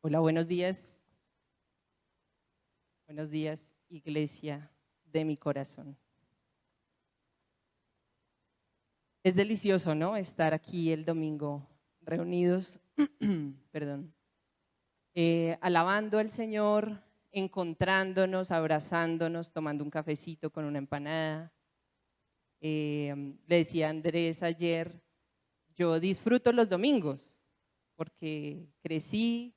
Hola, buenos días. Buenos días, iglesia de mi corazón. Es delicioso, ¿no? Estar aquí el domingo reunidos, perdón, alabando al Señor, encontrándonos, abrazándonos, tomando un cafecito con una empanada. Le decía a Andrés ayer, yo disfruto los domingos porque crecí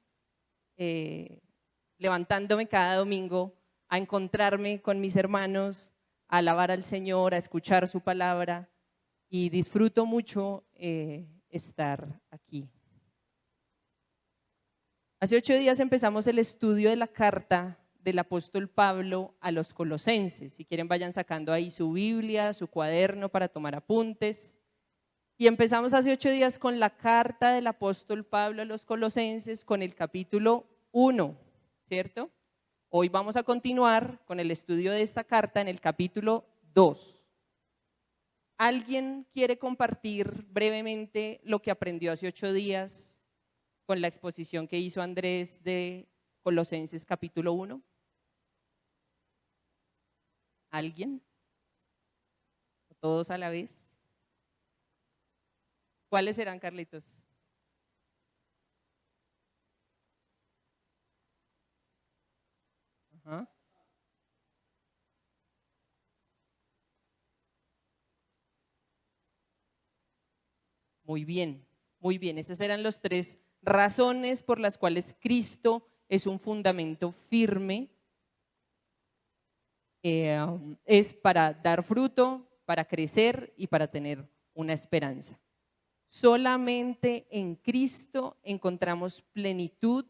levantándome cada domingo a encontrarme con mis hermanos, a alabar al Señor, a escuchar su palabra, y disfruto mucho estar aquí. Hace 8 días empezamos el estudio de la carta del apóstol Pablo a los Colosenses. Si quieren, vayan sacando ahí su Biblia, su cuaderno para tomar apuntes. Y empezamos hace 8 días con la carta del apóstol Pablo a los Colosenses, con el capítulo 1, ¿cierto? Hoy vamos a continuar con el estudio de esta carta en el capítulo 2. ¿Alguien quiere compartir brevemente lo que aprendió hace 8 días con la exposición que hizo Andrés de Colosenses capítulo 1? ¿Alguien? ¿Todos a la vez? ¿Cuáles serán, Carlitos? Ajá. Muy bien, muy bien. Esas eran las 3 razones por las cuales Cristo es un fundamento firme. Es para dar fruto, para crecer y para tener una esperanza. Solamente en Cristo encontramos plenitud,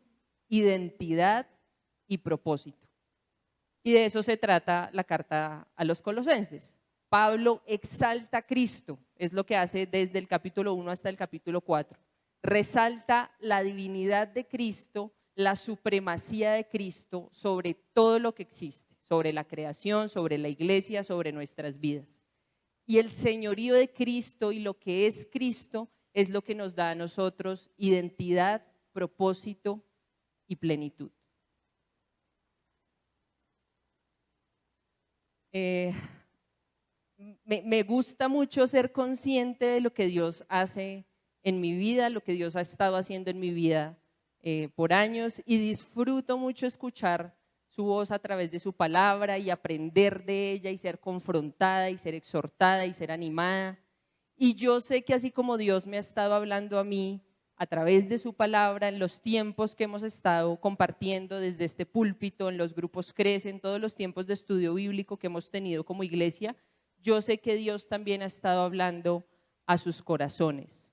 identidad y propósito. Y de eso se trata la carta a los Colosenses. Pablo exalta a Cristo, es lo que hace desde el capítulo 1 hasta el capítulo 4. Resalta la divinidad de Cristo, la supremacía de Cristo sobre todo lo que existe, sobre la creación, sobre la iglesia, sobre nuestras vidas. Y el señorío de Cristo y lo que es Cristo es lo que nos da a nosotros identidad, propósito y plenitud. Me gusta mucho ser consciente de lo que Dios hace en mi vida, lo que Dios ha estado haciendo en mi vida por años, y disfruto mucho escuchar su voz a través de su palabra y aprender de ella y ser confrontada y ser exhortada y ser animada. Y yo sé que así como Dios me ha estado hablando a mí a través de su palabra en los tiempos que hemos estado compartiendo desde este púlpito, en los grupos Crece, en todos los tiempos de estudio bíblico que hemos tenido como iglesia, yo sé que Dios también ha estado hablando a sus corazones.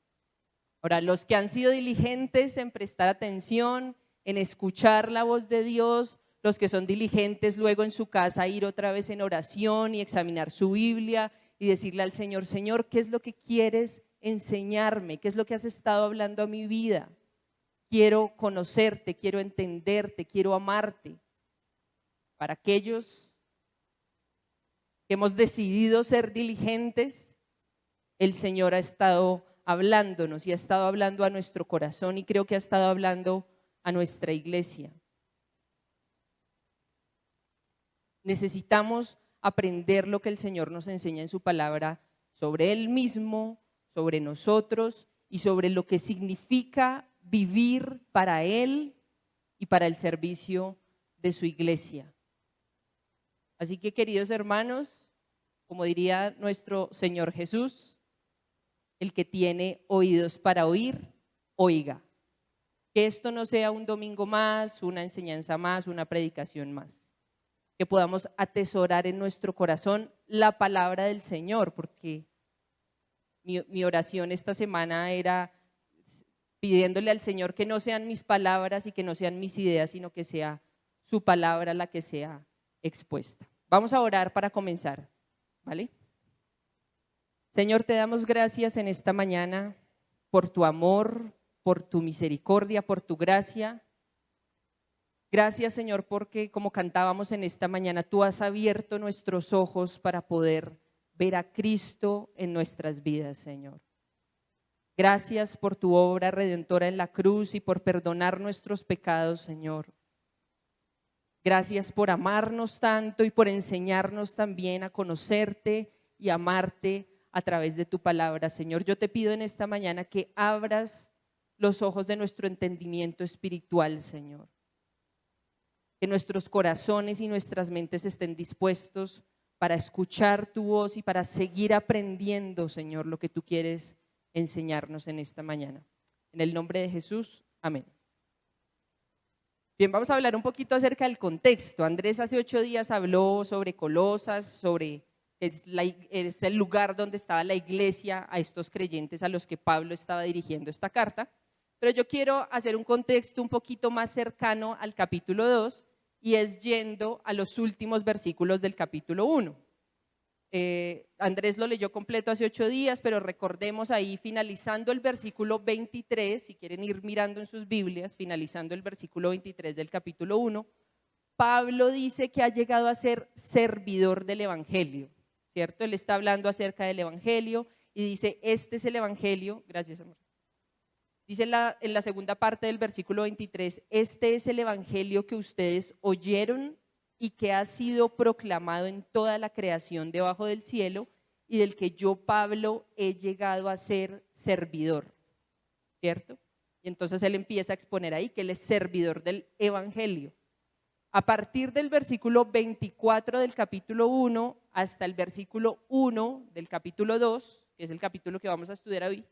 Ahora, los que han sido diligentes en prestar atención, en escuchar la voz de Dios, los que son diligentes luego en su casa a ir otra vez en oración y examinar su Biblia y decirle al Señor, Señor, ¿qué es lo que quieres enseñarme? ¿Qué es lo que has estado hablando a mi vida? Quiero conocerte, quiero entenderte, quiero amarte. Para aquellos que hemos decidido ser diligentes, el Señor ha estado hablándonos y ha estado hablando a nuestro corazón, y creo que ha estado hablando a nuestra iglesia. Necesitamos aprender lo que el Señor nos enseña en su palabra sobre Él mismo, sobre nosotros y sobre lo que significa vivir para Él y para el servicio de su iglesia. Así que, queridos hermanos, como diría nuestro Señor Jesús, el que tiene oídos para oír, oiga. Que esto no sea un domingo más, una enseñanza más, una predicación más. Que podamos atesorar en nuestro corazón la palabra del Señor, porque mi oración esta semana era pidiéndole al Señor que no sean mis palabras y que no sean mis ideas, sino que sea su palabra la que sea expuesta. Vamos a orar para comenzar, ¿vale? Señor, te damos gracias en esta mañana por tu amor, por tu misericordia, por tu gracia. Gracias, Señor, porque como cantábamos en esta mañana, tú has abierto nuestros ojos para poder ver a Cristo en nuestras vidas, Señor. Gracias por tu obra redentora en la cruz y por perdonar nuestros pecados, Señor. Gracias por amarnos tanto y por enseñarnos también a conocerte y amarte a través de tu palabra, Señor. Yo te pido en esta mañana que abras los ojos de nuestro entendimiento espiritual, Señor. Que nuestros corazones y nuestras mentes estén dispuestos para escuchar tu voz y para seguir aprendiendo, Señor, lo que tú quieres enseñarnos en esta mañana. En el nombre de Jesús, amén. Bien, vamos a hablar un poquito acerca del contexto. Andrés hace 8 días habló sobre Colosas, sobre es el lugar donde estaba la iglesia a estos creyentes a los que Pablo estaba dirigiendo esta carta. Pero yo quiero hacer un contexto un poquito más cercano al capítulo 2 y es yendo a los últimos versículos del capítulo 1. Andrés lo leyó completo hace 8 días, pero recordemos ahí finalizando el versículo 23, si quieren ir mirando en sus Biblias, finalizando el versículo 23 del capítulo 1, Pablo dice que ha llegado a ser servidor del Evangelio, ¿cierto? Él está hablando acerca del Evangelio y dice, este es el Evangelio, gracias amor. Dice en la segunda parte del versículo 23, este es el Evangelio que ustedes oyeron y que ha sido proclamado en toda la creación debajo del cielo y del que yo, Pablo, he llegado a ser servidor, ¿cierto? Y entonces él empieza a exponer ahí que él es servidor del Evangelio. A partir del versículo 24 del capítulo 1 hasta el versículo 1 del capítulo 2, que es el capítulo que vamos a estudiar hoy,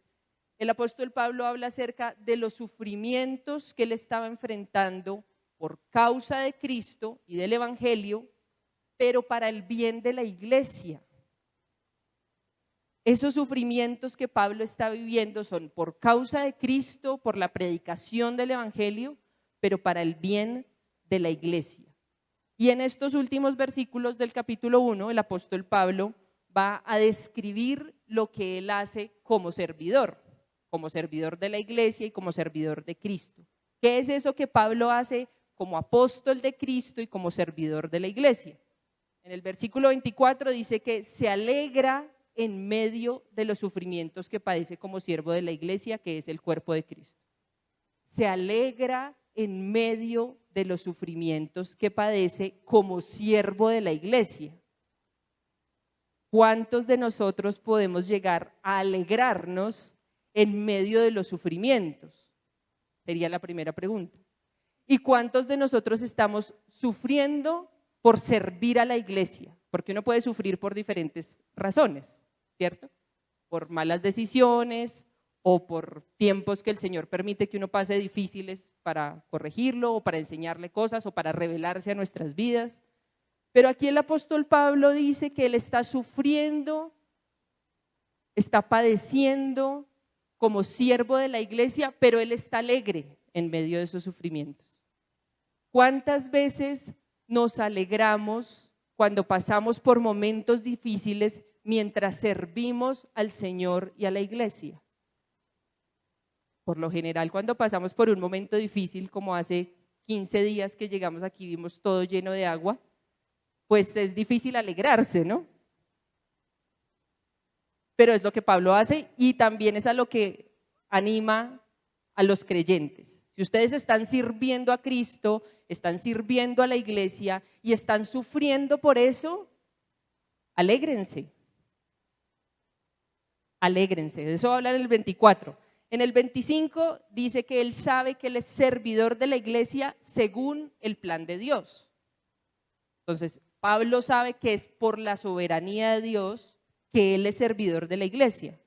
el apóstol Pablo habla acerca de los sufrimientos que él estaba enfrentando por causa de Cristo y del Evangelio, pero para el bien de la iglesia. Esos sufrimientos que Pablo está viviendo son por causa de Cristo, por la predicación del Evangelio, pero para el bien de la iglesia. Y en estos últimos versículos del capítulo 1, el apóstol Pablo va a describir lo que él hace como servidor de la iglesia y como servidor de Cristo. ¿Qué es eso que Pablo hace como apóstol de Cristo y como servidor de la iglesia? En el versículo 24 dice que se alegra en medio de los sufrimientos que padece como siervo de la iglesia, que es el cuerpo de Cristo. Se alegra en medio de los sufrimientos que padece como siervo de la iglesia. ¿Cuántos de nosotros podemos llegar a alegrarnos en medio de los sufrimientos? Sería la primera pregunta. ¿Y cuántos de nosotros estamos sufriendo por servir a la iglesia? Porque uno puede sufrir por diferentes razones, ¿cierto? Por malas decisiones o por tiempos que el Señor permite que uno pase difíciles para corregirlo o para enseñarle cosas o para revelarse a nuestras vidas. Pero aquí el apóstol Pablo dice que él está sufriendo, está padeciendo como siervo de la iglesia, pero él está alegre en medio de esos sufrimientos. ¿Cuántas veces nos alegramos cuando pasamos por momentos difíciles mientras servimos al Señor y a la iglesia? Por lo general, cuando pasamos por un momento difícil, como hace 15 días que llegamos aquí, vimos todo lleno de agua, pues es difícil alegrarse, ¿no? Pero es lo que Pablo hace y también es a lo que anima a los creyentes. Si ustedes están sirviendo a Cristo, están sirviendo a la iglesia y están sufriendo por eso, alégrense. Alégrense. De eso va a hablar el 24. En el 25 dice que él sabe que él es servidor de la iglesia según el plan de Dios. Entonces, Pablo sabe que es por la soberanía de Dios que él es servidor de la iglesia.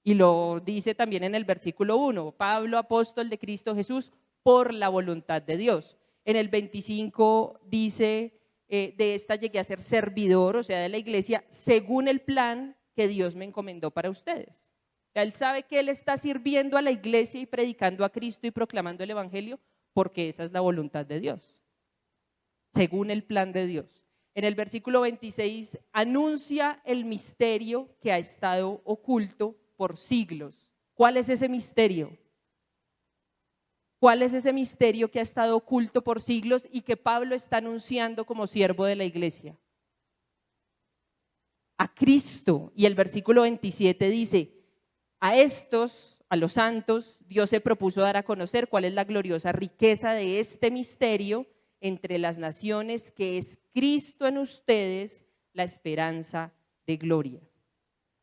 Y lo dice también en el versículo 1, Pablo, apóstol de Cristo Jesús, por la voluntad de Dios. En el 25 dice, de esta llegué a ser servidor, o sea, de la iglesia, según el plan que Dios me encomendó para ustedes. Él sabe que él está sirviendo a la iglesia y predicando a Cristo y proclamando el evangelio porque esa es la voluntad de Dios, según el plan de Dios. En el versículo 26 anuncia el misterio que ha estado oculto por siglos. ¿Cuál es ese misterio? ¿Cuál es ese misterio que ha estado oculto por siglos y que Pablo está anunciando como siervo de la iglesia? A Cristo. Y el versículo 27 dice, A estos, a los santos, Dios se propuso dar a conocer cuál es la gloriosa riqueza de este misterio entre las naciones, que es Cristo en ustedes, la esperanza de gloria.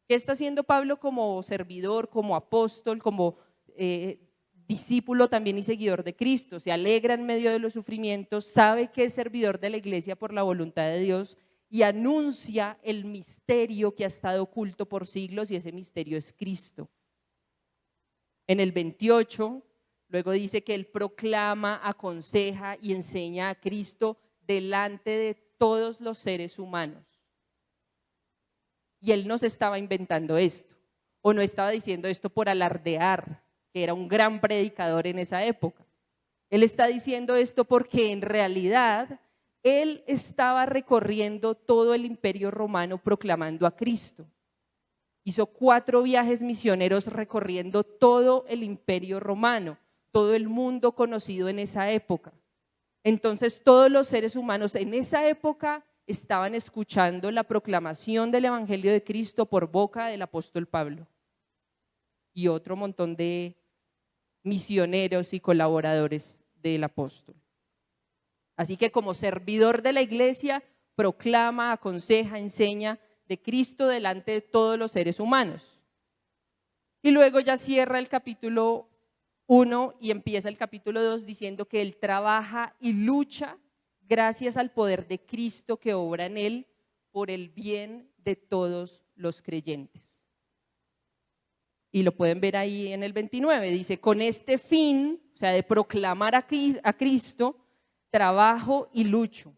¿Qué está haciendo Pablo como servidor, como apóstol, como discípulo también y seguidor de Cristo? Se alegra en medio de los sufrimientos, sabe que es servidor de la iglesia por la voluntad de Dios y anuncia el misterio que ha estado oculto por siglos, y ese misterio es Cristo. En el 28, luego dice que él proclama, aconseja y enseña a Cristo delante de todos los seres humanos. Y él no se estaba inventando esto, o no estaba diciendo esto por alardear, que era un gran predicador en esa época. Él está diciendo esto porque en realidad él estaba recorriendo todo el imperio romano proclamando a Cristo. Hizo 4 viajes misioneros recorriendo todo el imperio romano, todo el mundo conocido en esa época. Entonces todos los seres humanos en esa época estaban escuchando la proclamación del evangelio de Cristo por boca del apóstol Pablo y otro montón de misioneros y colaboradores del apóstol. Así que como servidor de la iglesia, proclama, aconseja, enseña de Cristo delante de todos los seres humanos. Y luego ya cierra el capítulo 1 y empieza el capítulo 2 diciendo que él trabaja y lucha gracias al poder de Cristo que obra en él por el bien de todos los creyentes. Y lo pueden ver ahí en el 29, dice, con este fin, o sea, de proclamar a Cristo, trabajo y lucho,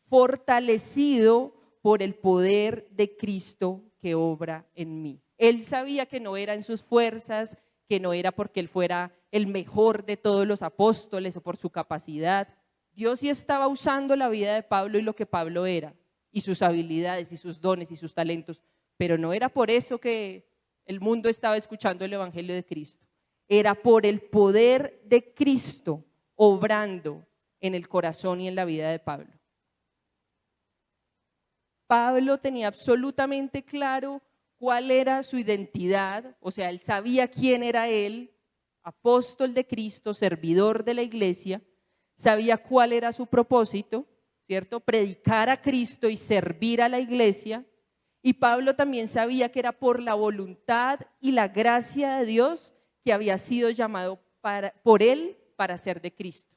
fortalecido por el poder de Cristo que obra en mí. Él sabía que no era en sus fuerzas, que no era porque él fuera el mejor de todos los apóstoles o por su capacidad. Dios sí estaba usando la vida de Pablo y lo que Pablo era, y sus habilidades y sus dones y sus talentos, pero no era por eso que el mundo estaba escuchando el evangelio de Cristo. Era por el poder de Cristo obrando en el corazón y en la vida de Pablo. Pablo tenía absolutamente claro cuál era su identidad, o sea, él sabía quién era él, apóstol de Cristo, servidor de la iglesia, sabía cuál era su propósito, ¿cierto? Predicar a Cristo y servir a la iglesia. Y Pablo también sabía que era por la voluntad y la gracia de Dios que había sido llamado por él para ser de Cristo.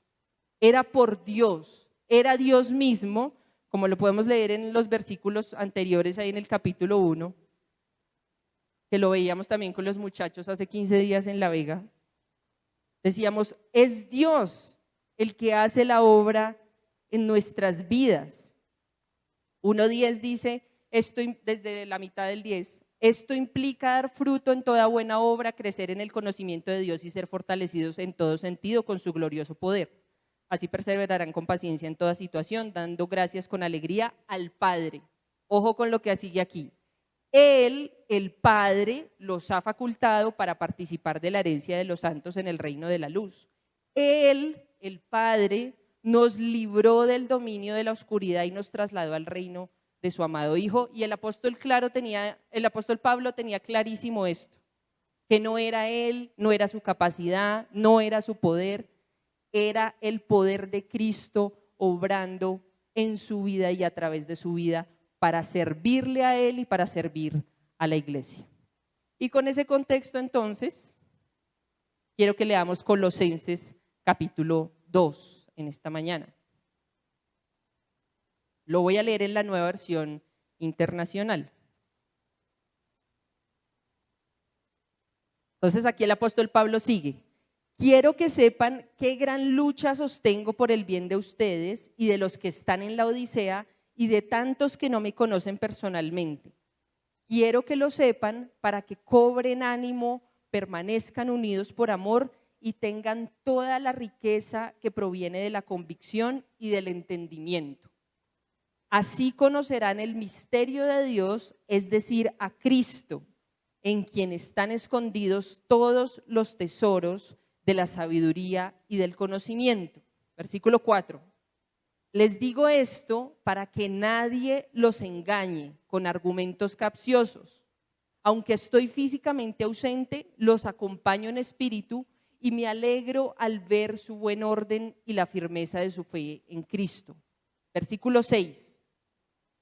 Era por Dios, era Dios mismo, como lo podemos leer en los versículos anteriores ahí en el capítulo 1, que lo veíamos también con los muchachos hace 15 días en La Vega. Decíamos, es Dios el que hace la obra en nuestras vidas. 1:10 dice, desde la mitad del 10, esto implica dar fruto en toda buena obra, crecer en el conocimiento de Dios y ser fortalecidos en todo sentido con su glorioso poder. Así perseverarán con paciencia en toda situación, dando gracias con alegría al Padre. Ojo con lo que sigue aquí. Él, el Padre, los ha facultado para participar de la herencia de los santos en el reino de la luz. Él, el Padre, nos libró del dominio de la oscuridad y nos trasladó al reino de su amado Hijo. Y el apóstol Pablo tenía clarísimo esto, que no era él, no era su capacidad, no era su poder, era el poder de Cristo obrando en su vida y a través de su vida para servirle a él y para servir a la iglesia. Y con ese contexto entonces, quiero que leamos Colosenses capítulo 2 en esta mañana. Lo voy a leer en la Nueva Versión Internacional. Entonces aquí el apóstol Pablo sigue. Quiero que sepan qué gran lucha sostengo por el bien de ustedes y de los que están en la Odisea y de tantos que no me conocen personalmente. Quiero que lo sepan para que cobren ánimo, permanezcan unidos por amor y tengan toda la riqueza que proviene de la convicción y del entendimiento. Así conocerán el misterio de Dios, es decir, a Cristo, en quien están escondidos todos los tesoros de la sabiduría y del conocimiento. Versículo 4. Les digo esto para que nadie los engañe con argumentos capciosos. Aunque estoy físicamente ausente, los acompaño en espíritu y me alegro al ver su buen orden y la firmeza de su fe en Cristo. Versículo 6.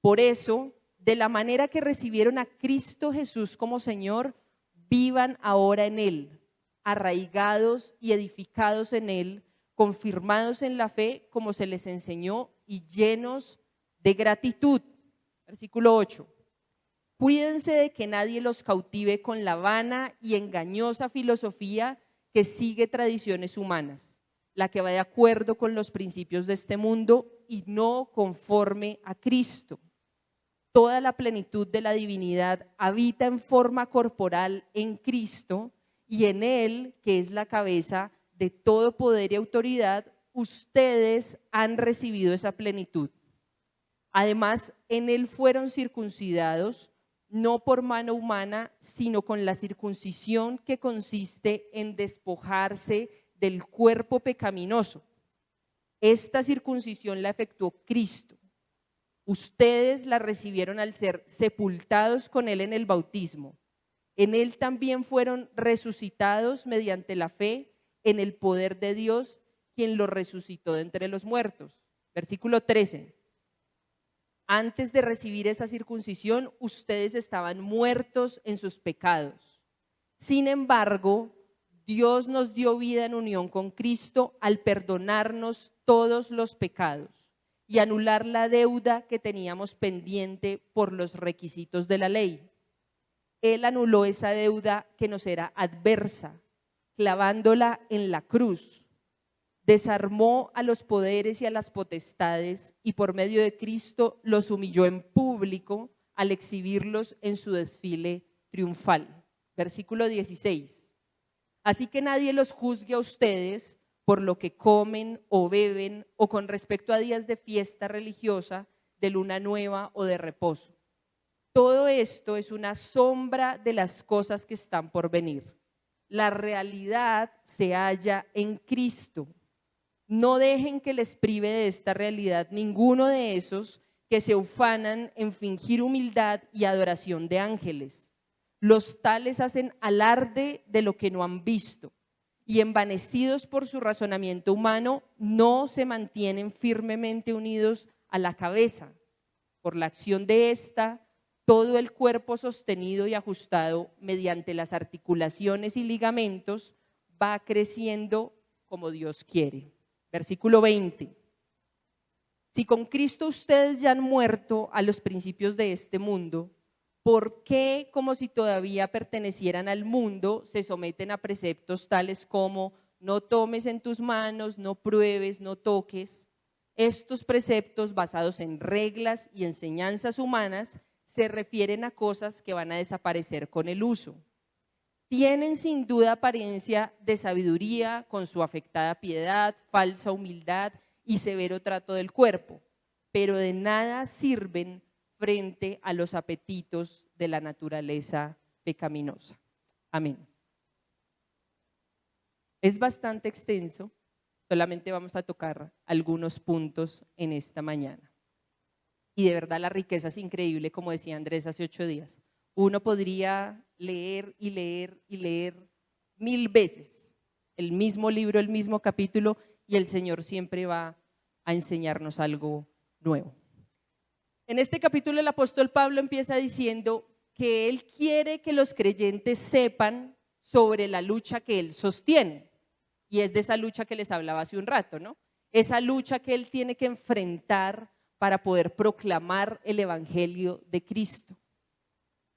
Por eso, de la manera que recibieron a Cristo Jesús como Señor, vivan ahora en Él, arraigados y edificados en Él, confirmados en la fe como se les enseñó y llenos de gratitud. Versículo 8. Cuídense de que nadie los cautive con la vana y engañosa filosofía que sigue tradiciones humanas, la que va de acuerdo con los principios de este mundo y no conforme a Cristo. Toda la plenitud de la divinidad habita en forma corporal en Cristo y en Él, que es la cabeza de todo poder y autoridad, ustedes han recibido esa plenitud. Además, en Él fueron circuncidados, no por mano humana, sino con la circuncisión que consiste en despojarse del cuerpo pecaminoso. Esta circuncisión la efectuó Cristo. Ustedes la recibieron al ser sepultados con Él en el bautismo. En Él también fueron resucitados mediante la fe en el poder de Dios, quien los resucitó de entre los muertos. Versículo 13. Antes de recibir esa circuncisión, ustedes estaban muertos en sus pecados. Sin embargo, Dios nos dio vida en unión con Cristo al perdonarnos todos los pecados y anular la deuda que teníamos pendiente por los requisitos de la ley. Él anuló esa deuda que nos era adversa, clavándola en la cruz. Desarmó a los poderes y a las potestades y por medio de Cristo los humilló en público al exhibirlos en su desfile triunfal. Versículo 16. Así que nadie los juzgue a ustedes por lo que comen o beben o con respecto a días de fiesta religiosa, de luna nueva o de reposo. Todo esto es una sombra de las cosas que están por venir. La realidad se halla en Cristo. No dejen que les prive de esta realidad ninguno de esos que se ufanan en fingir humildad y adoración de ángeles. Los tales hacen alarde de lo que no han visto y envanecidos por su razonamiento humano no se mantienen firmemente unidos a la cabeza. Por la acción de esta, todo el cuerpo sostenido y ajustado mediante las articulaciones y ligamentos va creciendo como Dios quiere. Versículo 20. Si con Cristo ustedes ya han muerto a los principios de este mundo, ¿por qué, como si todavía pertenecieran al mundo, se someten a preceptos tales como no tomes en tus manos, no pruebes, no toques? Estos preceptos, basados en reglas y enseñanzas humanas, se refieren a cosas que van a desaparecer con el uso. Tienen sin duda apariencia de sabiduría con su afectada piedad, falsa humildad y severo trato del cuerpo, pero de nada sirven frente a los apetitos de la naturaleza pecaminosa. Amén. Es bastante extenso, solamente vamos a tocar algunos puntos en esta mañana. Y de verdad la riqueza es increíble, como decía Andrés hace 8 días. Uno podría leer y leer y leer 1000 veces el mismo libro, el mismo capítulo, y el Señor siempre va a enseñarnos algo nuevo. En este capítulo el apóstol Pablo empieza diciendo que él quiere que los creyentes sepan sobre la lucha que él sostiene. Y es de esa lucha que les hablaba hace un rato, ¿no? Esa lucha que él tiene que enfrentar para poder proclamar el evangelio de Cristo.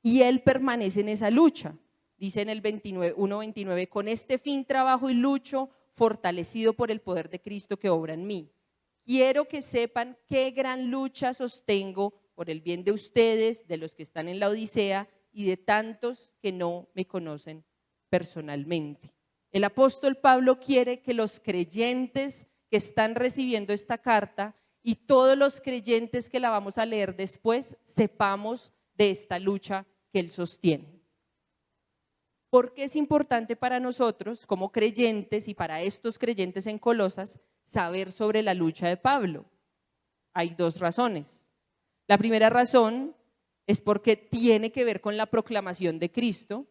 Y él permanece en esa lucha. Dice en el 1:29, con este fin trabajo y lucho, fortalecido por el poder de Cristo que obra en mí. Quiero que sepan qué gran lucha sostengo por el bien de ustedes, de los que están en la Odisea y de tantos que no me conocen personalmente. El apóstol Pablo quiere que los creyentes que están recibiendo esta carta y todos los creyentes que la vamos a leer después sepamos de esta lucha que él sostiene. ¿Por qué es importante para nosotros como creyentes y para estos creyentes en Colosas saber sobre la lucha de Pablo? Hay 2 razones. La primera razón es porque tiene que ver con la proclamación de Cristo.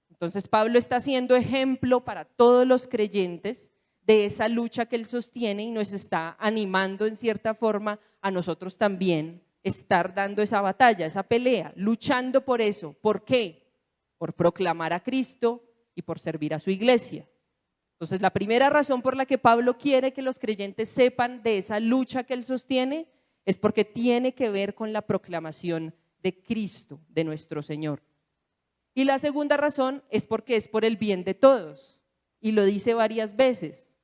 Entonces Pablo está siendo ejemplo para todos los creyentes de esa lucha que él sostiene y nos está animando en cierta forma a nosotros también estar dando esa batalla, esa pelea, luchando por eso. ¿Por qué? Por proclamar a Cristo y por servir a su iglesia. Entonces, la primera razón por la que Pablo quiere que los creyentes sepan de esa lucha que él sostiene es porque tiene que ver con la proclamación de Cristo, de nuestro Señor. Y la segunda razón es porque es por el bien de todos, y lo dice varias veces.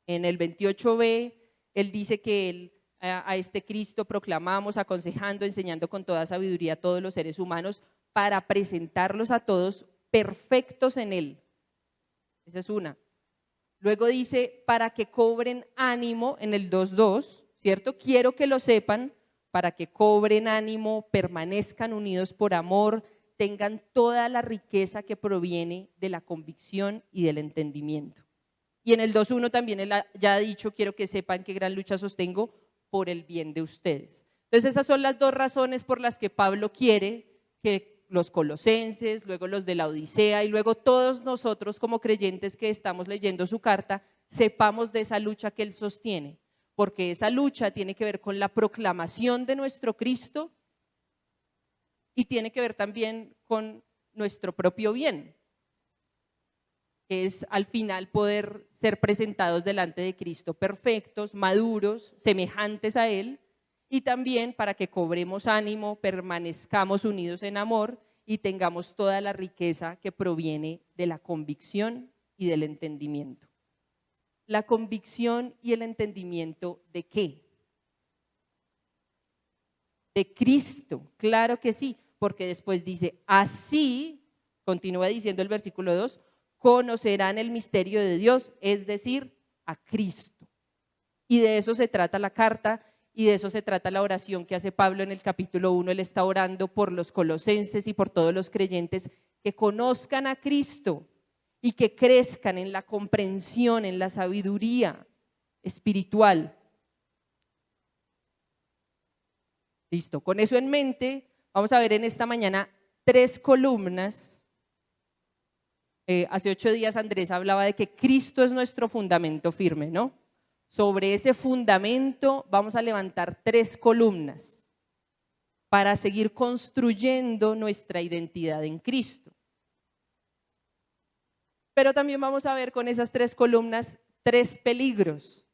En el 28b, él dice que a este Cristo proclamamos, aconsejando, enseñando con toda sabiduría a todos los seres humanos para presentarlos a todos perfectos en él. Esa es una. Luego dice, para que cobren ánimo en el 2.2, ¿cierto? Quiero que lo sepan, para que cobren ánimo, permanezcan unidos por amor, tengan toda la riqueza que proviene de la convicción y del entendimiento. Y en el 2.1 también él ya ha dicho, quiero que sepan qué gran lucha sostengo por el bien de ustedes. Entonces esas son las dos razones por las que Pablo quiere que los colosenses, luego los de la Odisea y luego todos nosotros como creyentes que estamos leyendo su carta, sepamos de esa lucha que él sostiene, porque esa lucha tiene que ver con la proclamación de nuestro Cristo y tiene que ver también con nuestro propio bien, que es al final poder ser presentados delante de Cristo perfectos, maduros, semejantes a Él, y también para que cobremos ánimo, permanezcamos unidos en amor y tengamos toda la riqueza que proviene de la convicción y del entendimiento. ¿La convicción y el entendimiento de qué? De Cristo, claro que sí, porque después dice, así, continúa diciendo el versículo 2, conocerán el misterio de Dios, es decir, a Cristo. Y de eso se trata la carta y de eso se trata la oración que hace Pablo en el capítulo 1. Él está orando por los colosenses y por todos los creyentes que conozcan a Cristo y que crezcan en la comprensión, en la sabiduría espiritual. Listo, con eso en mente, vamos a ver en esta mañana 3 columnas. Hace 8 días Andrés hablaba de que Cristo es nuestro fundamento firme, ¿no? Sobre ese fundamento vamos a levantar 3 columnas para seguir construyendo nuestra identidad en Cristo. Pero también vamos a ver con esas 3 columnas 3 peligros,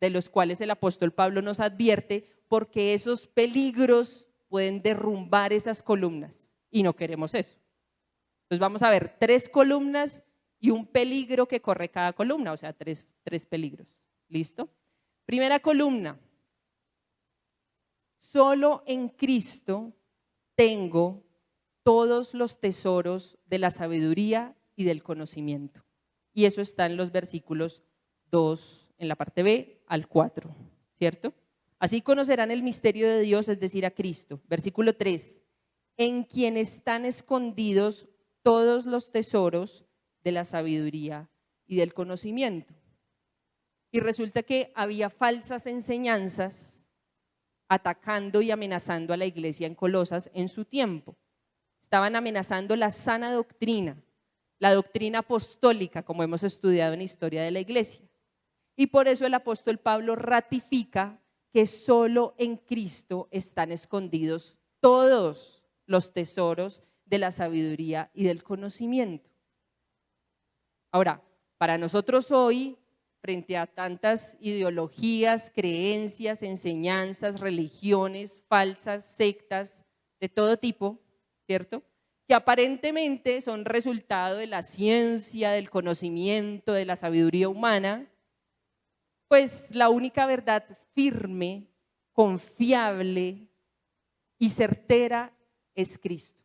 de los cuales el apóstol Pablo nos advierte, porque esos peligros pueden derrumbar esas columnas y no queremos eso. Entonces vamos a ver 3 columnas y un peligro que corre cada columna, o sea, 3 peligros. ¿Listo? Primera columna. Solo en Cristo tengo todos los tesoros de la sabiduría y del conocimiento. Y eso está en los versículos 2, en la parte B, al 4, ¿cierto? Así conocerán el misterio de Dios, es decir, a Cristo. Versículo 3, en quien están escondidos todos los tesoros de la sabiduría y del conocimiento. Y resulta que había falsas enseñanzas atacando y amenazando a la iglesia en Colosas en su tiempo. Estaban amenazando la sana doctrina, la doctrina apostólica, como hemos estudiado en Historia de la Iglesia. Y por eso el apóstol Pablo ratifica que solo en Cristo están escondidos todos los tesoros de la sabiduría y del conocimiento. Ahora, para nosotros hoy, frente a tantas ideologías, creencias, enseñanzas, religiones falsas, sectas de todo tipo, ¿cierto? Que aparentemente son resultado de la ciencia, del conocimiento, de la sabiduría humana, pues la única verdad firme, confiable y certera es Cristo.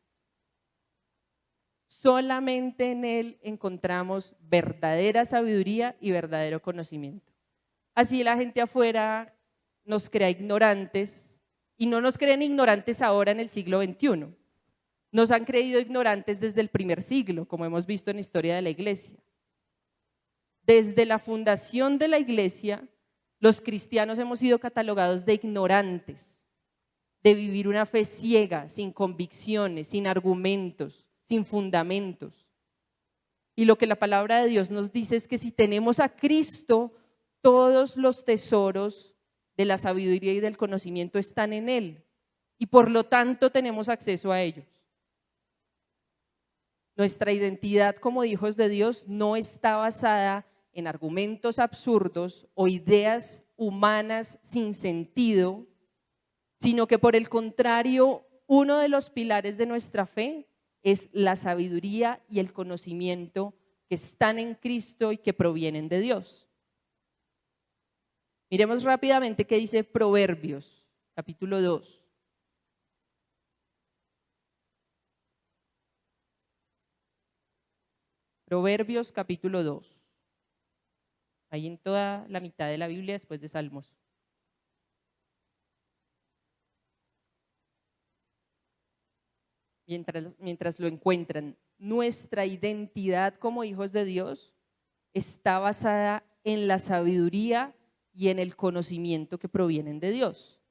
Solamente en Él encontramos verdadera sabiduría y verdadero conocimiento. Así la gente afuera nos crea ignorantes y no nos creen ignorantes ahora en el siglo XXI. Nos han creído ignorantes desde el primer siglo, como hemos visto en la historia de la Iglesia. Desde la fundación de la Iglesia, los cristianos hemos sido catalogados de ignorantes, de vivir una fe ciega, sin convicciones, sin argumentos, sin fundamentos. Y lo que la palabra de Dios nos dice es que si tenemos a Cristo, todos los tesoros de la sabiduría y del conocimiento están en Él. Y por lo tanto tenemos acceso a ellos. Nuestra identidad como hijos de Dios no está basada en argumentos absurdos o ideas humanas sin sentido, sino que por el contrario, uno de los pilares de nuestra fe es la sabiduría y el conocimiento que están en Cristo y que provienen de Dios. Miremos rápidamente qué dice Proverbios, capítulo 2. Proverbios, capítulo 2. Ahí en toda la mitad de la Biblia después de Salmos. Mientras lo encuentran, nuestra identidad como hijos de Dios está basada en la sabiduría y en el conocimiento que provienen de Dios.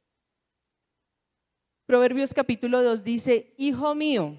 Proverbios capítulo 2 dice: Hijo mío,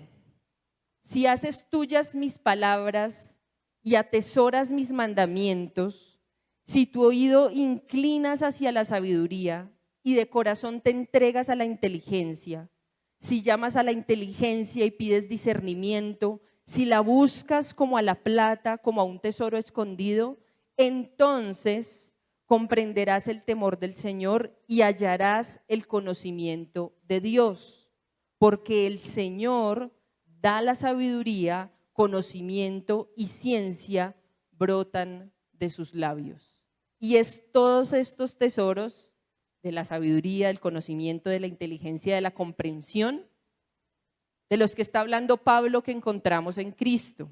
si haces tuyas mis palabras y atesoras mis mandamientos, si tu oído inclinas hacia la sabiduría y de corazón te entregas a la inteligencia, si llamas a la inteligencia y pides discernimiento, si la buscas como a la plata, como a un tesoro escondido, entonces comprenderás el temor del Señor y hallarás el conocimiento de Dios, porque el Señor da la sabiduría, conocimiento y ciencia brotan de sus labios. Y es todos estos tesoros de la sabiduría, del conocimiento, de la inteligencia, de la comprensión, de los que está hablando Pablo, que encontramos en Cristo.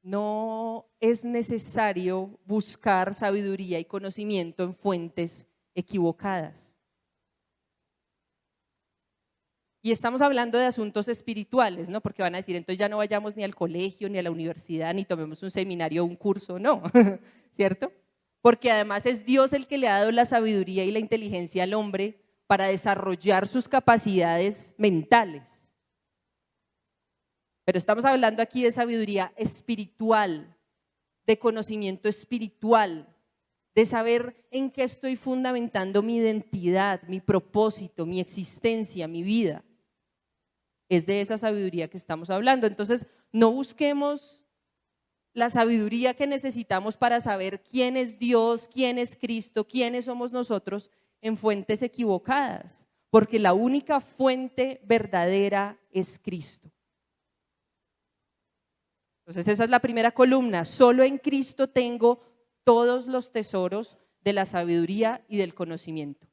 No es necesario buscar sabiduría y conocimiento en fuentes equivocadas. Y estamos hablando de asuntos espirituales, ¿no? Porque van a decir, entonces ya no vayamos ni al colegio, ni a la universidad, ni tomemos un seminario o un curso, no, ¿cierto? Porque además es Dios el que le ha dado la sabiduría y la inteligencia al hombre para desarrollar sus capacidades mentales. Pero estamos hablando aquí de sabiduría espiritual, de conocimiento espiritual, de saber en qué estoy fundamentando mi identidad, mi propósito, mi existencia, mi vida. Es de esa sabiduría que estamos hablando. Entonces, no busquemos la sabiduría que necesitamos para saber quién es Dios, quién es Cristo, quiénes somos nosotros en fuentes equivocadas, porque la única fuente verdadera es Cristo. Entonces, esa es la primera columna. Solo en Cristo tengo todos los tesoros de la sabiduría y del conocimiento.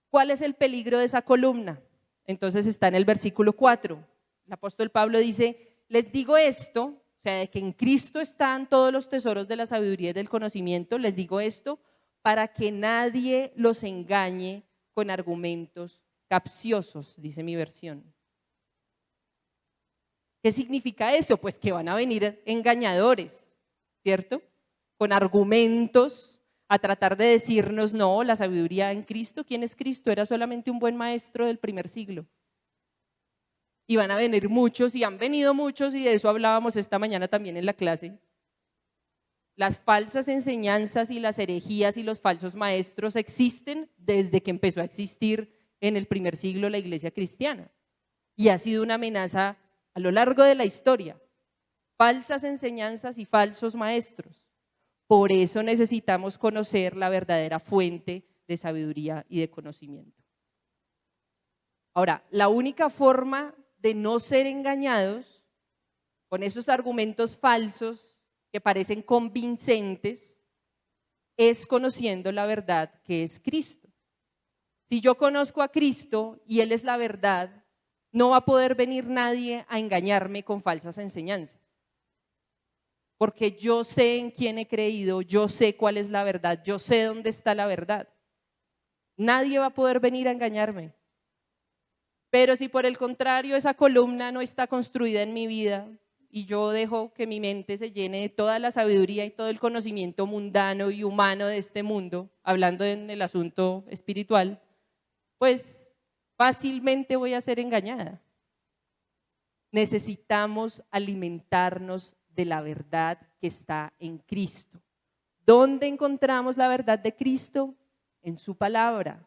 ¿Cuál es el peligro de esa columna? Entonces está en el versículo 4. El apóstol Pablo dice: les digo esto, o sea, de que en Cristo están todos los tesoros de la sabiduría y del conocimiento, les digo esto para que nadie los engañe con argumentos capciosos, dice mi versión. ¿Qué significa eso? Pues que van a venir engañadores, ¿cierto? Con argumentos a tratar de decirnos, no, la sabiduría en Cristo. ¿Quién es Cristo? Era solamente un buen maestro del primer siglo. Y van a venir muchos, y han venido muchos, y de eso hablábamos esta mañana también en la clase. Las falsas enseñanzas y las herejías y los falsos maestros existen desde que empezó a existir en el primer siglo la iglesia cristiana. Y ha sido una amenaza a lo largo de la historia. Falsas enseñanzas y falsos maestros. Por eso necesitamos conocer la verdadera fuente de sabiduría y de conocimiento. Ahora, la única forma de no ser engañados con esos argumentos falsos que parecen convincentes es conociendo la verdad que es Cristo. Si yo conozco a Cristo y Él es la verdad, no va a poder venir nadie a engañarme con falsas enseñanzas. Porque yo sé en quién he creído, yo sé cuál es la verdad, yo sé dónde está la verdad. Nadie va a poder venir a engañarme. Pero si por el contrario esa columna no está construida en mi vida y yo dejo que mi mente se llene de toda la sabiduría y todo el conocimiento mundano y humano de este mundo, hablando en el asunto espiritual, pues fácilmente voy a ser engañada. Necesitamos alimentarnos de la verdad que está en Cristo. ¿Dónde encontramos la verdad de Cristo? En su palabra.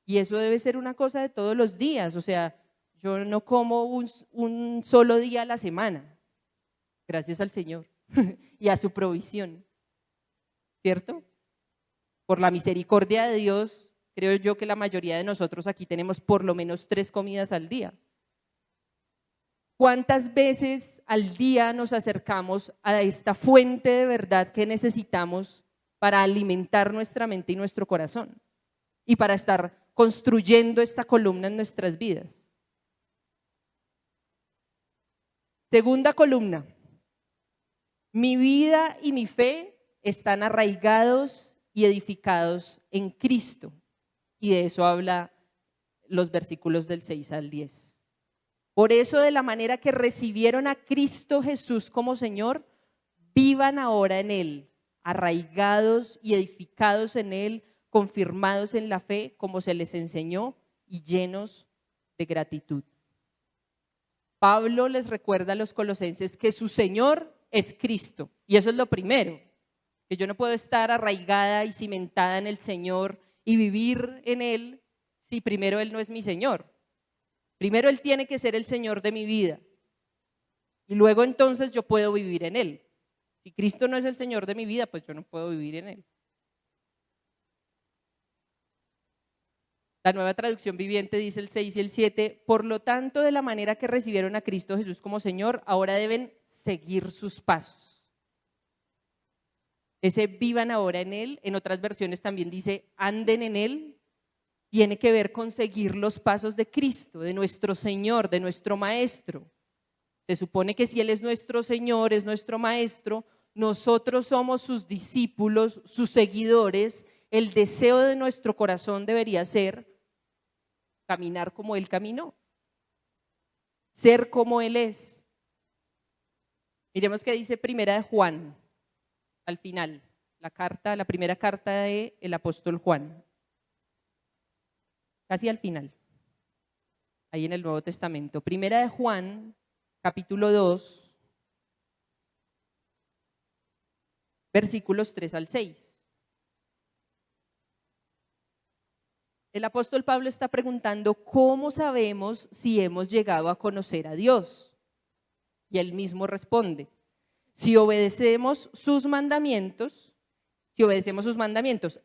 Y eso debe ser una cosa de todos los días. O sea, yo no como un solo día a la semana, gracias al Señor y a su provisión, ¿cierto? Por la misericordia de Dios, creo yo que la mayoría de nosotros aquí tenemos por lo menos 3 comidas al día. ¿Cuántas veces al día nos acercamos a esta fuente de verdad que necesitamos para alimentar nuestra mente y nuestro corazón y para estar construyendo esta columna en nuestras vidas? Segunda columna, mi vida y mi fe están arraigados y edificados en Cristo. Y de eso habla los versículos del 6 al 10. Por eso, de la manera que recibieron a Cristo Jesús como Señor, vivan ahora en Él, arraigados y edificados en Él, confirmados en la fe como se les enseñó y llenos de gratitud. Pablo les recuerda a los colosenses que su Señor es Cristo, y eso es lo primero, que yo no puedo estar arraigada y cimentada en el Señor y vivir en Él si primero Él no es mi Señor. Primero Él tiene que ser el Señor de mi vida y luego entonces yo puedo vivir en Él. Si Cristo no es el Señor de mi vida, pues yo no puedo vivir en Él. La Nueva Traducción Viviente dice el 6 y el 7, por lo tanto, de la manera que recibieron a Cristo Jesús como Señor, ahora deben seguir sus pasos. Ese vivan ahora en Él, en otras versiones también dice anden en Él, tiene que ver con seguir los pasos de Cristo, de nuestro Señor, de nuestro Maestro. Se supone que si Él es nuestro Señor, es nuestro Maestro, nosotros somos sus discípulos, sus seguidores. El deseo de nuestro corazón debería ser caminar como Él caminó, ser como Él es. Miremos qué dice Primera de Juan, al final, la primera carta del apóstol Juan. Casi al final, ahí en el Nuevo Testamento. Primera de Juan, capítulo 2, versículos 3 al 6. El apóstol Pablo está preguntando, ¿cómo sabemos si hemos llegado a conocer a Dios? Y él mismo responde, si obedecemos sus mandamientos,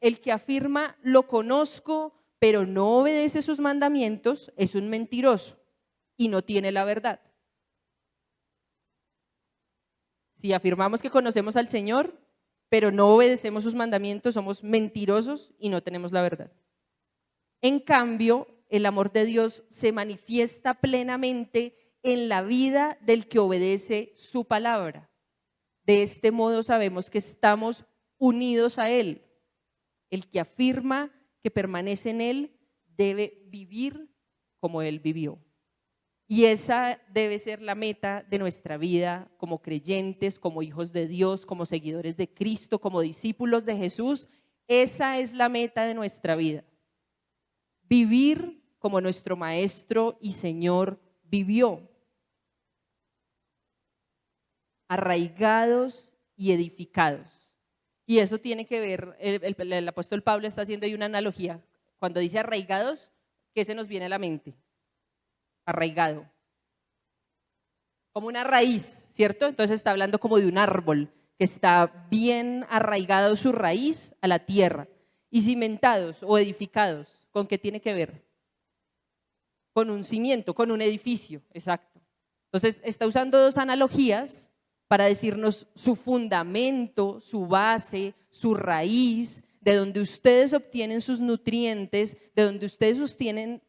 el que afirma lo conozco, pero no obedece sus mandamientos, es un mentiroso y no tiene la verdad. Si afirmamos que conocemos al Señor, pero no obedecemos sus mandamientos, somos mentirosos y no tenemos la verdad. En cambio, el amor de Dios se manifiesta plenamente en la vida del que obedece su palabra. De este modo sabemos que estamos unidos a Él. El que afirma que permanece en Él debe vivir como Él vivió. Y esa debe ser la meta de nuestra vida como creyentes, como hijos de Dios, como seguidores de Cristo, como discípulos de Jesús. Esa es la meta de nuestra vida. Vivir como nuestro Maestro y Señor vivió. Arraigados y edificados. Y eso tiene que ver, el apóstol Pablo está haciendo ahí una analogía. Cuando dice arraigados, ¿qué se nos viene a la mente? Arraigado. Como una raíz, ¿cierto? Entonces está hablando como de un árbol que está bien arraigado su raíz a la tierra. Y cimentados o edificados, ¿con qué tiene que ver? Con un cimiento, con un edificio, exacto. Entonces está usando dos analogías para decirnos su fundamento, su base, su raíz, de donde ustedes obtienen sus nutrientes, de donde ustedes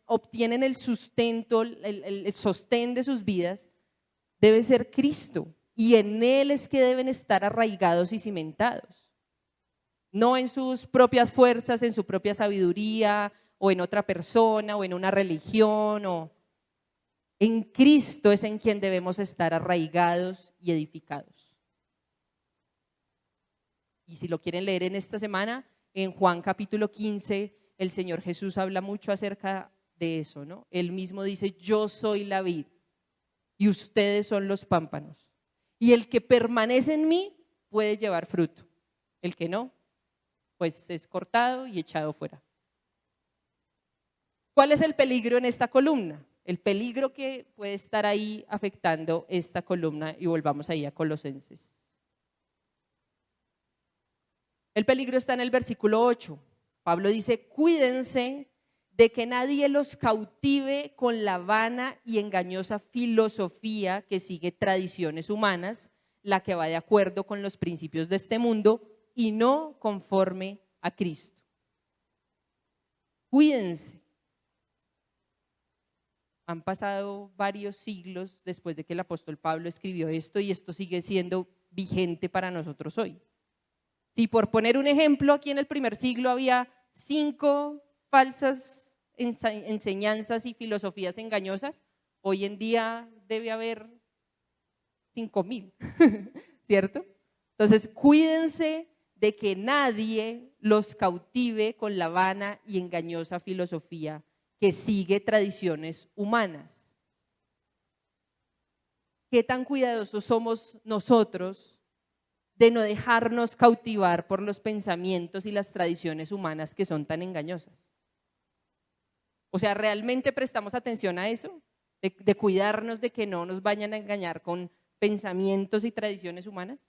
obtienen el sustento, el sostén de sus vidas, debe ser Cristo. Y en Él es que deben estar arraigados y cimentados. No en sus propias fuerzas, en su propia sabiduría, o en otra persona, o en una religión, En Cristo es en quien debemos estar arraigados y edificados. Y si lo quieren leer en esta semana, en Juan capítulo 15, el Señor Jesús habla mucho acerca de eso, ¿no? Él mismo dice, yo soy la vid y ustedes son los pámpanos. Y el que permanece en mí puede llevar fruto. El que no, pues es cortado y echado fuera. ¿Cuál es el peligro en esta columna? El peligro que puede estar ahí afectando esta columna, y volvamos ahí a Colosenses. El peligro está en el versículo 8. Pablo dice, cuídense de que nadie los cautive con la vana y engañosa filosofía que sigue tradiciones humanas, la que va de acuerdo con los principios de este mundo y no conforme a Cristo. Cuídense. Han pasado varios siglos después de que el apóstol Pablo escribió esto y esto sigue siendo vigente para nosotros hoy. Si por poner un ejemplo, aquí en el primer siglo había 5 falsas enseñanzas y filosofías engañosas, hoy en día debe haber 5,000, ¿cierto? Entonces, cuídense de que nadie los cautive con la vana y engañosa filosofía que sigue tradiciones humanas. ¿Qué tan cuidadosos somos nosotros de no dejarnos cautivar por los pensamientos y las tradiciones humanas que son tan engañosas? O sea, ¿realmente prestamos atención a eso? De cuidarnos de que no nos vayan a engañar con pensamientos y tradiciones humanas.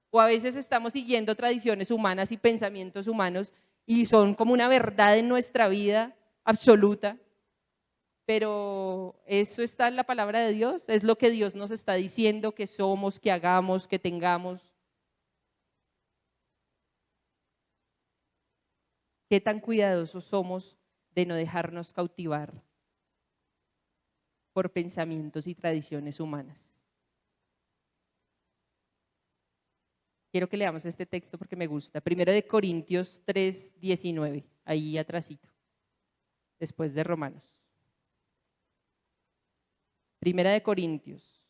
O a veces estamos siguiendo tradiciones humanas y pensamientos humanos y son como una verdad en nuestra vida absoluta, pero eso está en la palabra de Dios, es lo que Dios nos está diciendo que somos, que hagamos, que tengamos. ¿Qué tan cuidadosos somos de no dejarnos cautivar por pensamientos y tradiciones humanas? Quiero que leamos este texto porque me gusta. 1 Corintios 3:19, ahí atrásito, después de Romanos. 1 Corintios.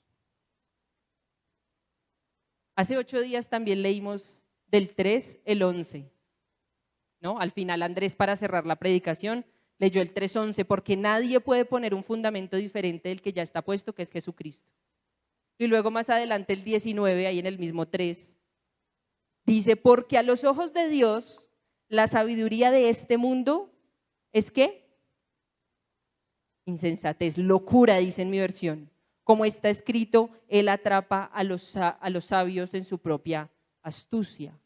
Hace 8 días también leímos del 3 el 11. ¿No? Al final Andrés, para cerrar la predicación, leyó el 3:11, porque nadie puede poner un fundamento diferente del que ya está puesto, que es Jesucristo. Y luego más adelante el 19, ahí en el mismo 3, dice, porque a los ojos de Dios la sabiduría de este mundo es ¿qué? Insensatez, locura, dice en mi versión. Como está escrito, Él atrapa a los sabios en su propia astucia.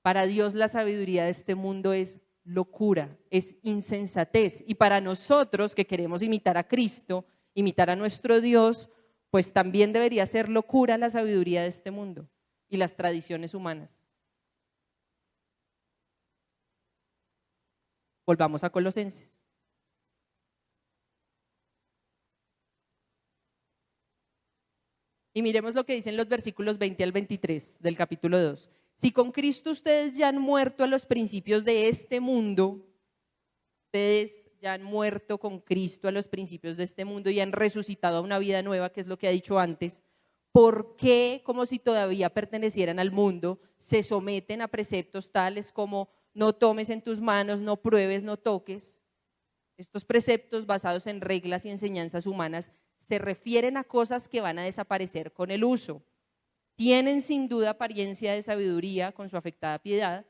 Para Dios la sabiduría de este mundo es locura, es insensatez. Y para nosotros que queremos imitar a Cristo, imitar a nuestro Dios, pues también debería ser locura la sabiduría de este mundo y las tradiciones humanas. Volvamos a Colosenses. Y miremos lo que dicen los versículos 20 al 23 del capítulo 2. Si con Cristo ustedes ya han muerto a los principios de este mundo, ustedes ya han muerto con Cristo a los principios de este mundo y han resucitado a una vida nueva, que es lo que ha dicho antes, ¿por qué, como si todavía pertenecieran al mundo, se someten a preceptos tales como no tomes en tus manos, no pruebes, no toques? Estos preceptos basados en reglas y enseñanzas humanas se refieren a cosas que van a desaparecer con el uso. Tienen sin duda apariencia de sabiduría con su afectada piedad,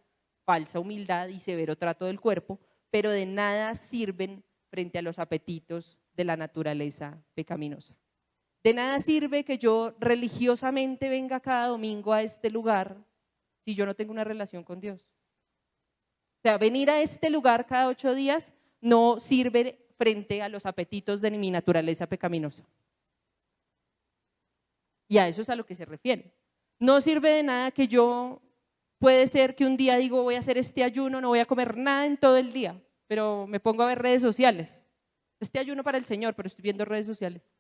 falsa humildad y severo trato del cuerpo, pero de nada sirven frente a los apetitos de la naturaleza pecaminosa. De nada sirve que yo religiosamente venga cada domingo a este lugar si yo no tengo una relación con Dios. O sea, venir a este lugar cada 8 días no sirve frente a los apetitos de mi naturaleza pecaminosa. Y a eso es a lo que se refiere. No sirve de nada que yo, puede ser que un día digo voy a hacer este ayuno, no voy a comer nada en todo el día, pero me pongo a ver redes sociales. Este ayuno para el Señor, pero estoy viendo redes sociales.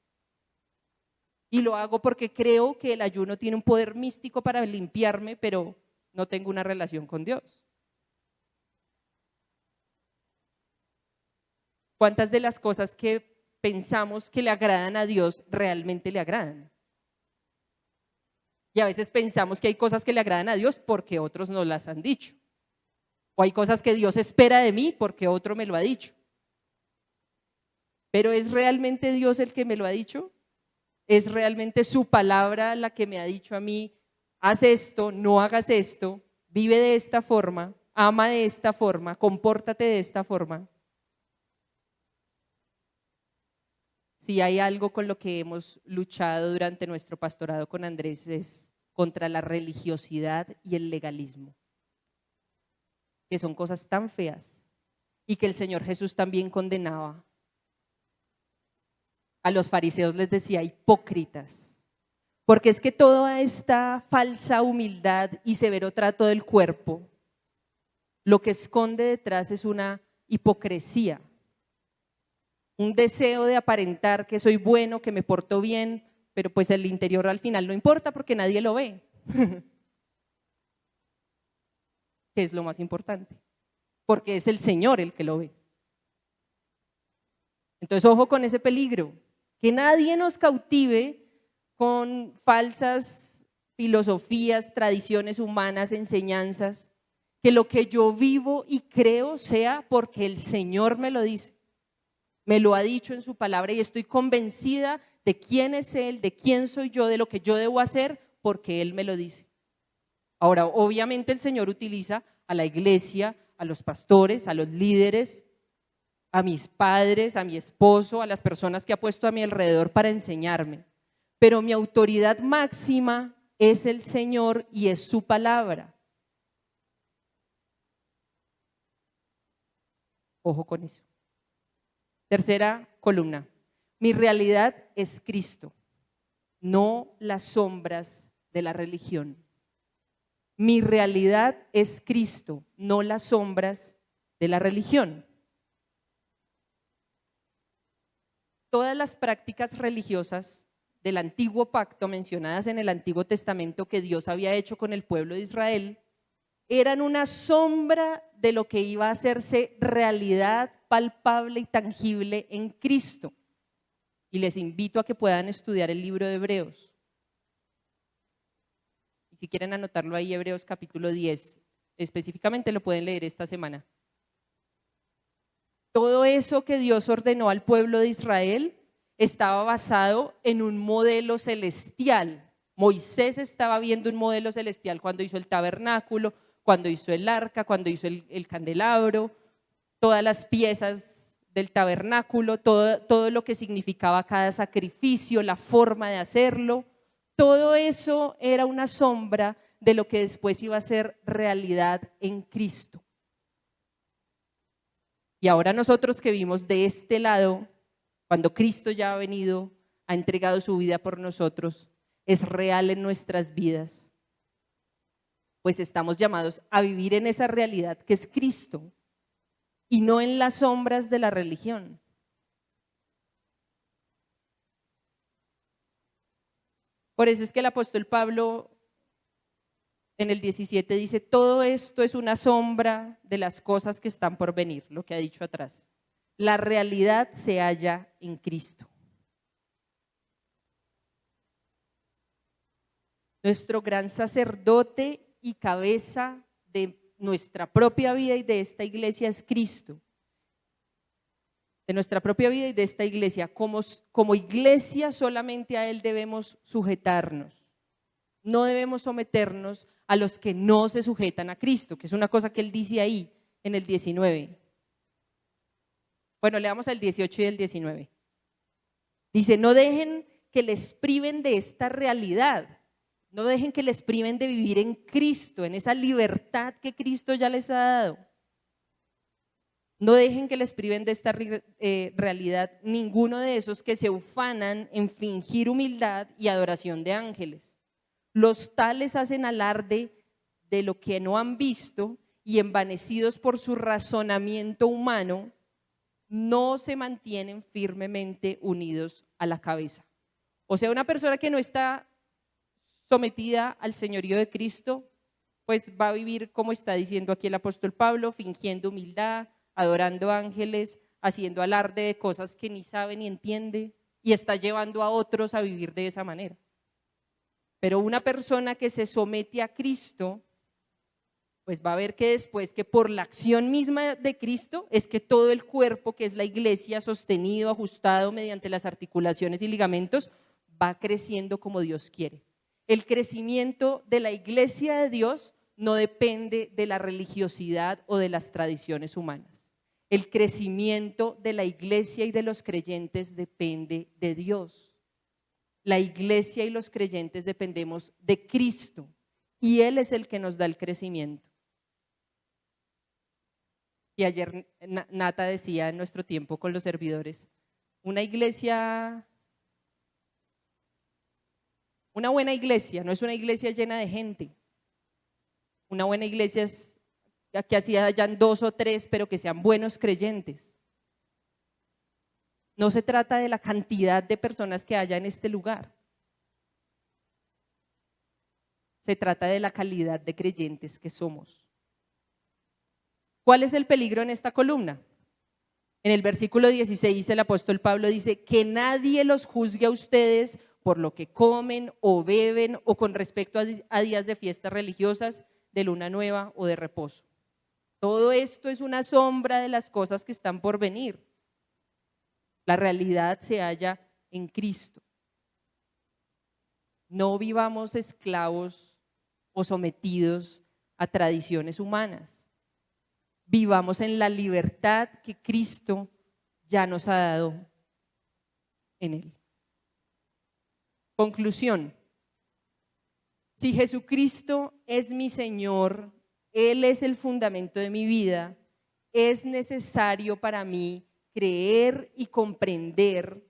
Y lo hago porque creo que el ayuno tiene un poder místico para limpiarme, pero no tengo una relación con Dios. ¿Cuántas de las cosas que pensamos que le agradan a Dios realmente le agradan. Y a veces pensamos que hay cosas que le agradan a Dios porque otros nos las han dicho. O hay cosas que Dios espera de mí porque otro me lo ha dicho. Pero ¿es realmente Dios el que me lo ha dicho? ¿Es realmente su palabra la que me ha dicho a mí, haz esto, no hagas esto, vive de esta forma, ama de esta forma, compórtate de esta forma? Si hay algo con lo que hemos luchado durante nuestro pastorado con Andrés es contra la religiosidad y el legalismo, que son cosas tan feas y que el Señor Jesús también condenaba. A los fariseos les decía hipócritas, porque es que toda esta falsa humildad y severo trato del cuerpo, lo que esconde detrás es una hipocresía, un deseo de aparentar que soy bueno, que me porto bien, pero pues el interior al final no importa porque nadie lo ve, que es lo más importante, porque es el Señor el que lo ve. Entonces, ojo con ese peligro, que nadie nos cautive con falsas filosofías, tradiciones humanas, enseñanzas, que lo que yo vivo y creo sea porque el Señor me lo dice, me lo ha dicho en su palabra y estoy convencida de quién es Él, de quién soy yo, de lo que yo debo hacer porque Él me lo dice. Ahora, obviamente el Señor utiliza a la iglesia, a los pastores, a los líderes, a mis padres, a mi esposo, a las personas que ha puesto a mi alrededor para enseñarme. Pero mi autoridad máxima es el Señor y es su palabra. Ojo con eso. Tercera columna. Mi realidad es Cristo, no las sombras de la religión. Mi realidad es Cristo, no las sombras de la religión. Todas las prácticas religiosas del antiguo pacto mencionadas en el Antiguo Testamento que Dios había hecho con el pueblo de Israel eran una sombra de lo que iba a hacerse realidad palpable y tangible en Cristo. Y les invito a que puedan estudiar el libro de Hebreos. Y si quieren anotarlo ahí, Hebreos capítulo 10, específicamente lo pueden leer esta semana. Todo eso que Dios ordenó al pueblo de Israel estaba basado en un modelo celestial. Moisés estaba viendo un modelo celestial cuando hizo el tabernáculo, cuando hizo el arca, cuando hizo el candelabro, todas las piezas del tabernáculo, todo lo que significaba cada sacrificio, la forma de hacerlo. Todo eso era una sombra de lo que después iba a ser realidad en Cristo. Y ahora nosotros que vimos de este lado, cuando Cristo ya ha venido, ha entregado su vida por nosotros, es real en nuestras vidas, pues estamos llamados a vivir en esa realidad que es Cristo y no en las sombras de la religión. Por eso es que el apóstol Pablo en el 17 dice, todo esto es una sombra de las cosas que están por venir, lo que ha dicho atrás. La realidad se halla en Cristo. Nuestro gran sacerdote y cabeza de nuestra propia vida y de esta iglesia es Cristo. De nuestra propia vida y de esta iglesia. Como iglesia solamente a Él debemos sujetarnos. No debemos someternos a los que no se sujetan a Cristo, que es una cosa que Él dice ahí en el 19. Bueno, leamos el 18 y el 19. Dice, no dejen que les priven de esta realidad, no dejen que les priven de vivir en Cristo, en esa libertad que Cristo ya les ha dado. No dejen que les priven de esta realidad ninguno de esos que se ufanan en fingir humildad y adoración de ángeles. Los tales hacen alarde de lo que no han visto y envanecidos por su razonamiento humano, no se mantienen firmemente unidos a la cabeza. O sea, una persona que no está sometida al señorío de Cristo, pues va a vivir como está diciendo aquí el apóstol Pablo, fingiendo humildad, adorando ángeles, haciendo alarde de cosas que ni sabe ni entiende y está llevando a otros a vivir de esa manera. Pero una persona que se somete a Cristo, pues va a ver que después que por la acción misma de Cristo es que todo el cuerpo, que es la iglesia, sostenido, ajustado mediante las articulaciones y ligamentos, va creciendo como Dios quiere. El crecimiento de la iglesia de Dios no depende de la religiosidad o de las tradiciones humanas. El crecimiento de la iglesia y de los creyentes depende de Dios. La iglesia y los creyentes dependemos de Cristo y Él es el que nos da el crecimiento. Y ayer Nata decía en nuestro tiempo con los servidores, una buena iglesia no es una iglesia llena de gente. Una buena iglesia es que así hayan 2 o 3, pero que sean buenos creyentes. No se trata de la cantidad de personas que haya en este lugar. Se trata de la calidad de creyentes que somos. ¿Cuál es el peligro en esta columna? En el versículo 16 el apóstol Pablo dice que nadie los juzgue a ustedes por lo que comen o beben o con respecto a días de fiestas religiosas, de luna nueva o de reposo. Todo esto es una sombra de las cosas que están por venir. La realidad se halla en Cristo. No vivamos esclavos o sometidos a tradiciones humanas. Vivamos en la libertad que Cristo ya nos ha dado en Él. Conclusión. Si Jesucristo es mi Señor, Él es el fundamento de mi vida, es necesario para mí creer y comprender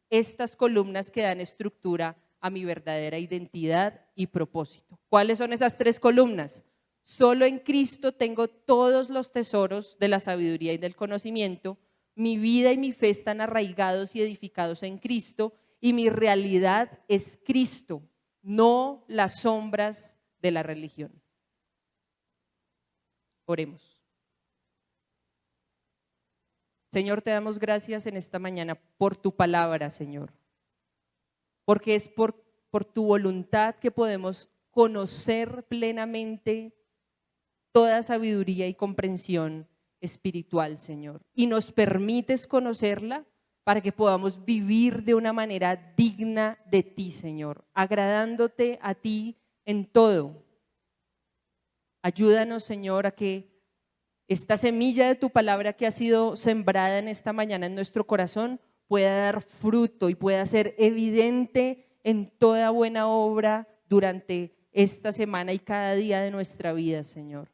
estas columnas que dan estructura a mi verdadera identidad y propósito. ¿Cuáles son esas 3 columnas? Solo en Cristo tengo todos los tesoros de la sabiduría y del conocimiento. Mi vida y mi fe están arraigados y edificados en Cristo y mi realidad es Cristo, no las sombras de la religión. Oremos. Señor, te damos gracias en esta mañana por tu palabra, Señor, porque es por tu voluntad que podemos conocer plenamente toda sabiduría y comprensión espiritual, Señor. Y nos permites conocerla para que podamos vivir de una manera digna de ti, Señor, agradándote a ti en todo. Ayúdanos, Señor, a que esta semilla de tu palabra que ha sido sembrada en esta mañana en nuestro corazón pueda dar fruto y pueda ser evidente en toda buena obra durante esta semana y cada día de nuestra vida, Señor.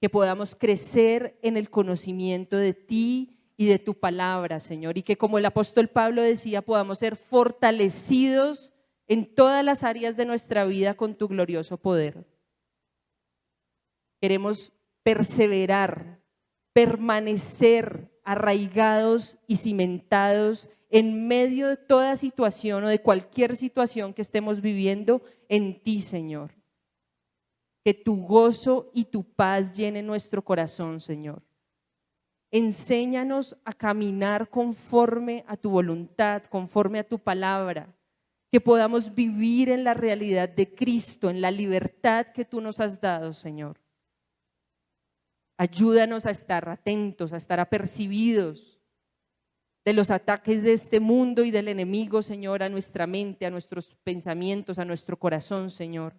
Que podamos crecer en el conocimiento de ti y de tu palabra, Señor, y que como el apóstol Pablo decía, podamos ser fortalecidos en todas las áreas de nuestra vida con tu glorioso poder. Queremos perseverar, permanecer arraigados y cimentados en medio de toda situación o de cualquier situación que estemos viviendo en ti, Señor. Que tu gozo y tu paz llenen nuestro corazón, Señor. Enséñanos a caminar conforme a tu voluntad, conforme a tu palabra, que podamos vivir en la realidad de Cristo, en la libertad que tú nos has dado, Señor. Ayúdanos a estar atentos, a estar apercibidos de los ataques de este mundo y del enemigo, Señor, a nuestra mente, a nuestros pensamientos, a nuestro corazón, Señor.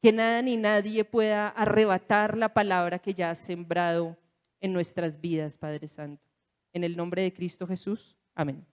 Que nada ni nadie pueda arrebatar la palabra que ya has sembrado en nuestras vidas, Padre Santo. En el nombre de Cristo Jesús. Amén.